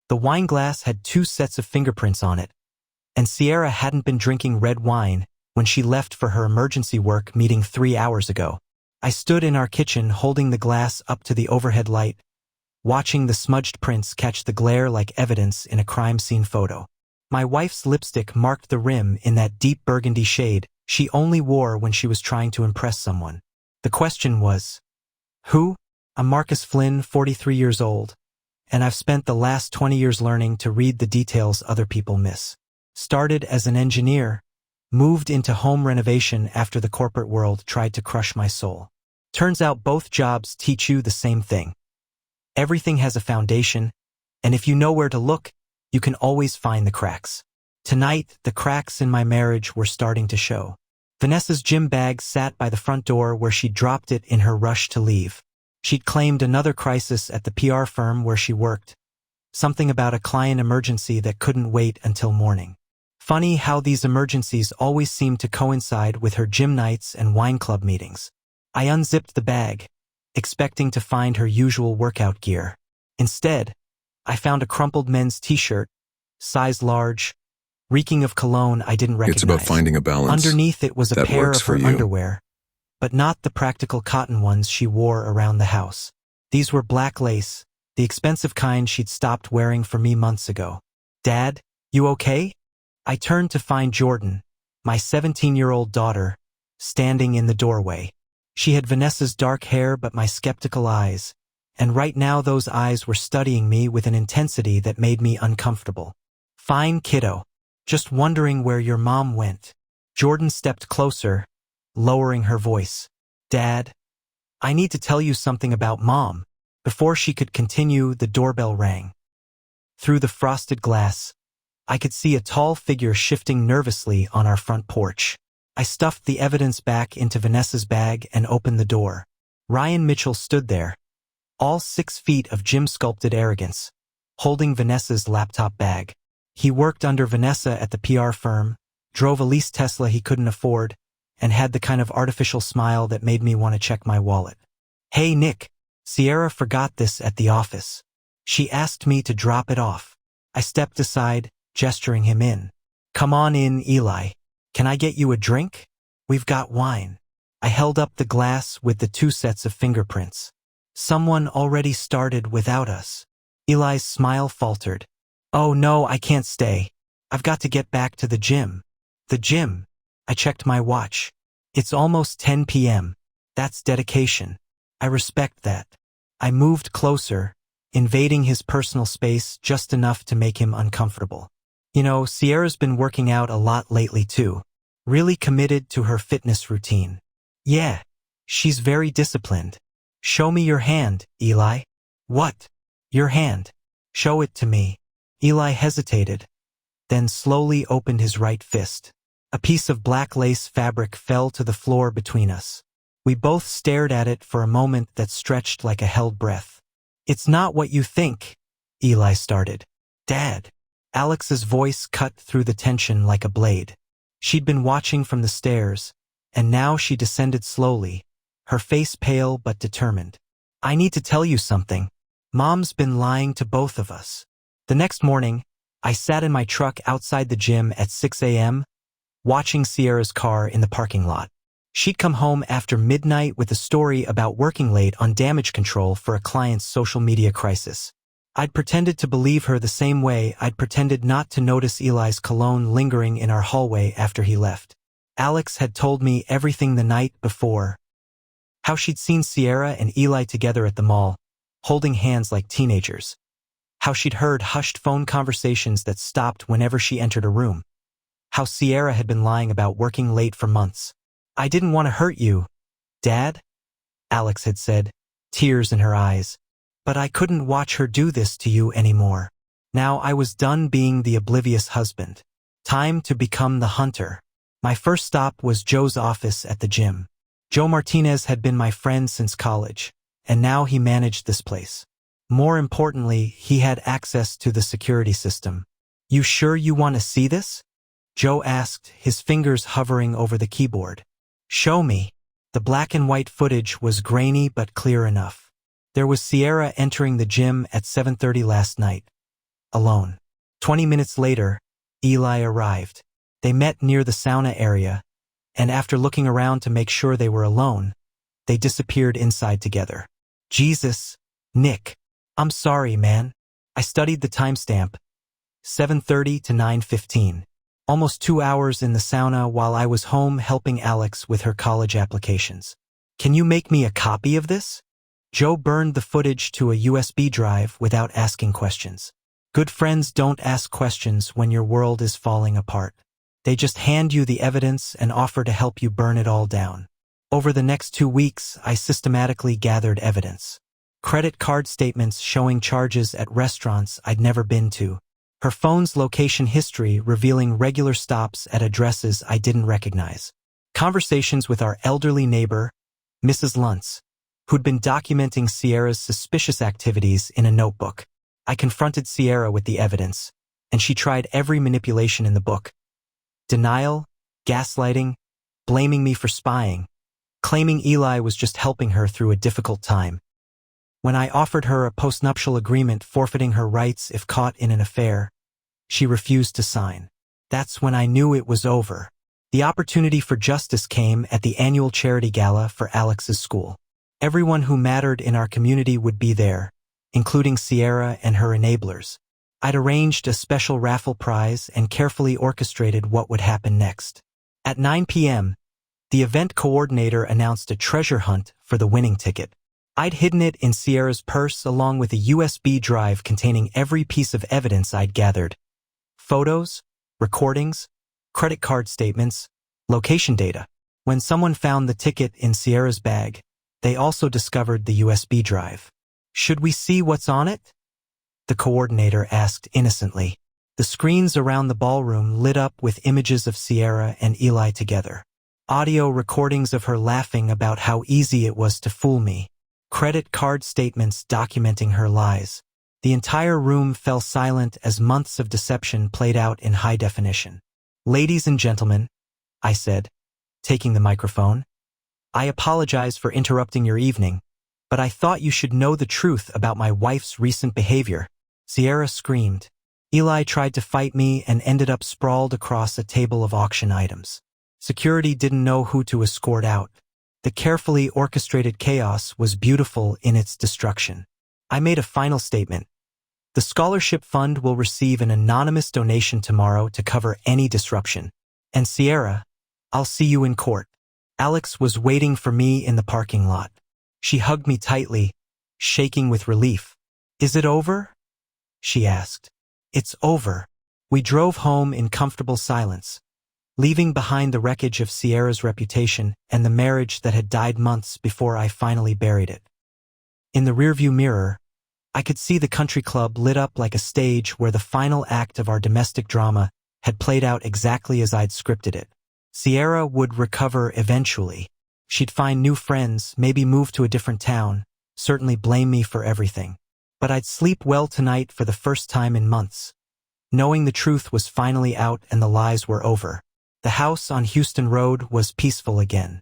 The wine glass had 2 sets of fingerprints on it, and Sierra hadn't been drinking red wine when she left for her emergency work meeting 3 hours ago. I stood in our kitchen holding the glass up to the overhead light, watching the smudged prints catch the glare like evidence in a crime scene photo. My wife's lipstick marked the rim in that deep burgundy shade she only wore when she was trying to impress someone. The question was, who? I'm Marcus Flynn, 43 years old, and I've spent the last 20 years learning to read the details other people miss. Started as an engineer, moved into home renovation after the corporate world tried to crush my soul. Turns out both jobs teach you the same thing. Everything has a foundation, and if you know where to look, you can always find the cracks. Tonight, the cracks in my marriage were starting to show. Vanessa's gym bag sat by the front door where she dropped it in her rush to leave. She'd claimed another crisis at the PR firm where she worked, something about a client emergency that couldn't wait until morning. Funny how these emergencies always seemed to coincide with her gym nights and wine club meetings. I unzipped the bag, expecting to find her usual workout gear. Instead, I found a crumpled men's t-shirt, size large, reeking of cologne I didn't recognize. It's about finding a balance. Underneath it was a that pair works of for her you. underwear, but not the practical cotton ones she wore around the house. These were black lace, the expensive kind she'd stopped wearing for me months ago. Dad, you okay? I turned to find Jordan, my 17-year-old daughter, standing in the doorway. She had Vanessa's dark hair but my skeptical eyes, and right now those eyes were studying me with an intensity that made me uncomfortable. Fine, kiddo. Just wondering where your mom went. Jordan stepped closer, lowering her voice. Dad, I need to tell you something about Mom. Before she could continue, the doorbell rang. Through the frosted glass, I could see a tall figure shifting nervously on our front porch. I stuffed the evidence back into Vanessa's bag and opened the door. Ryan Mitchell stood there, all 6 feet of gym-sculpted arrogance, holding Vanessa's laptop bag. He worked under Vanessa at the PR firm, drove a leased Tesla he couldn't afford, and had the kind of artificial smile that made me want to check my wallet. Hey, Nick. Sierra forgot this at the office. She asked me to drop it off. I stepped aside, gesturing him in. Come on in, Eli. Can I get you a drink? We've got wine. I held up the glass with the 2 sets of fingerprints. Someone already started without us. Eli's smile faltered. Oh no, I can't stay. I've got to get back to the gym. The gym. I checked my watch. It's almost 10 p.m. That's dedication. I respect that. I moved closer, invading his personal space just enough to make him uncomfortable. You know, Sierra's been working out a lot lately too. Really committed to her fitness routine. Yeah, she's very disciplined. Show me your hand, Eli. What? Your hand. Show it to me. Eli hesitated, then slowly opened his right fist. A piece of black lace fabric fell to the floor between us. We both stared at it for a moment that stretched like a held breath. It's not what you think, Eli started. Dad. Alex's voice cut through the tension like a blade. She'd been watching from the stairs, and now she descended slowly, her face pale but determined. I need to tell you something. Mom's been lying to both of us. The next morning, I sat in my truck outside the gym at 6 a.m., watching Sierra's car in the parking lot. She'd come home after midnight with a story about working late on damage control for a client's social media crisis. I'd pretended to believe her the same way I'd pretended not to notice Eli's cologne lingering in our hallway after he left. Alex had told me everything the night before. How she'd seen Sierra and Eli together at the mall, holding hands like teenagers. How she'd heard hushed phone conversations that stopped whenever she entered a room. How Sierra had been lying about working late for months. I didn't want to hurt you, Dad, Alex had said, tears in her eyes. But I couldn't watch her do this to you anymore. Now I was done being the oblivious husband. Time to become the hunter. My first stop was Joe's office at the gym. Joe Martinez had been my friend since college, and now he managed this place. More importantly, he had access to the security system. You sure you want to see this? Joe asked, his fingers hovering over the keyboard. Show me. The black and white footage was grainy but clear enough. There was Sierra entering the gym at 7:30 last night. alone. 20 minutes later, Eli arrived. They met near the sauna area, and after looking around to make sure they were alone, they disappeared inside together. Jesus, Nick. I'm sorry, man. I studied the timestamp. 7:30 to 9:15. Almost 2 hours in the sauna while I was home helping Alex with her college applications. Can you make me a copy of this? Joe burned the footage to a USB drive without asking questions. Good friends don't ask questions when your world is falling apart. They just hand you the evidence and offer to help you burn it all down. Over the next 2 weeks, I systematically gathered evidence. Credit card statements showing charges at restaurants I'd never been to. Her phone's location history revealing regular stops at addresses I didn't recognize. Conversations with our elderly neighbor, Mrs. Luntz, who'd been documenting Sierra's suspicious activities in a notebook. I confronted Sierra with the evidence, and she tried every manipulation in the book. Denial, gaslighting, blaming me for spying, claiming Eli was just helping her through a difficult time. When I offered her a postnuptial agreement forfeiting her rights if caught in an affair, she refused to sign. That's when I knew it was over. The opportunity for justice came at the annual charity gala for Alex's school. Everyone who mattered in our community would be there, including Sierra and her enablers. I'd arranged a special raffle prize and carefully orchestrated what would happen next. At 9 p.m., the event coordinator announced a treasure hunt for the winning ticket. I'd hidden it in Sierra's purse along with a USB drive containing every piece of evidence I'd gathered. Photos, recordings, credit card statements, location data. When someone found the ticket in Sierra's bag, they also discovered the USB drive. Should we see what's on it? The coordinator asked innocently. The screens around the ballroom lit up with images of Sierra and Eli together. Audio recordings of her laughing about how easy it was to fool me. Credit card statements documenting her lies. The entire room fell silent as months of deception played out in high definition. Ladies and gentlemen, I said, taking the microphone, I apologize for interrupting your evening, but I thought you should know the truth about my wife's recent behavior. Sierra screamed. Eli tried to fight me and ended up sprawled across a table of auction items. Security didn't know who to escort out. The carefully orchestrated chaos was beautiful in its destruction. I made a final statement. The scholarship fund will receive an anonymous donation tomorrow to cover any disruption. And Sierra, I'll see you in court. Alex was waiting for me in the parking lot. She hugged me tightly, shaking with relief. Is it over? She asked. It's over. We drove home in comfortable silence, leaving behind the wreckage of Sierra's reputation and the marriage that had died months before I finally buried it. In the rearview mirror, I could see the country club lit up like a stage where the final act of our domestic drama had played out exactly as I'd scripted it. Sierra would recover eventually. She'd find new friends, maybe move to a different town, certainly blame me for everything. But I'd sleep well tonight for the first time in months, knowing the truth was finally out and the lies were over. The house on Houston Road was peaceful again.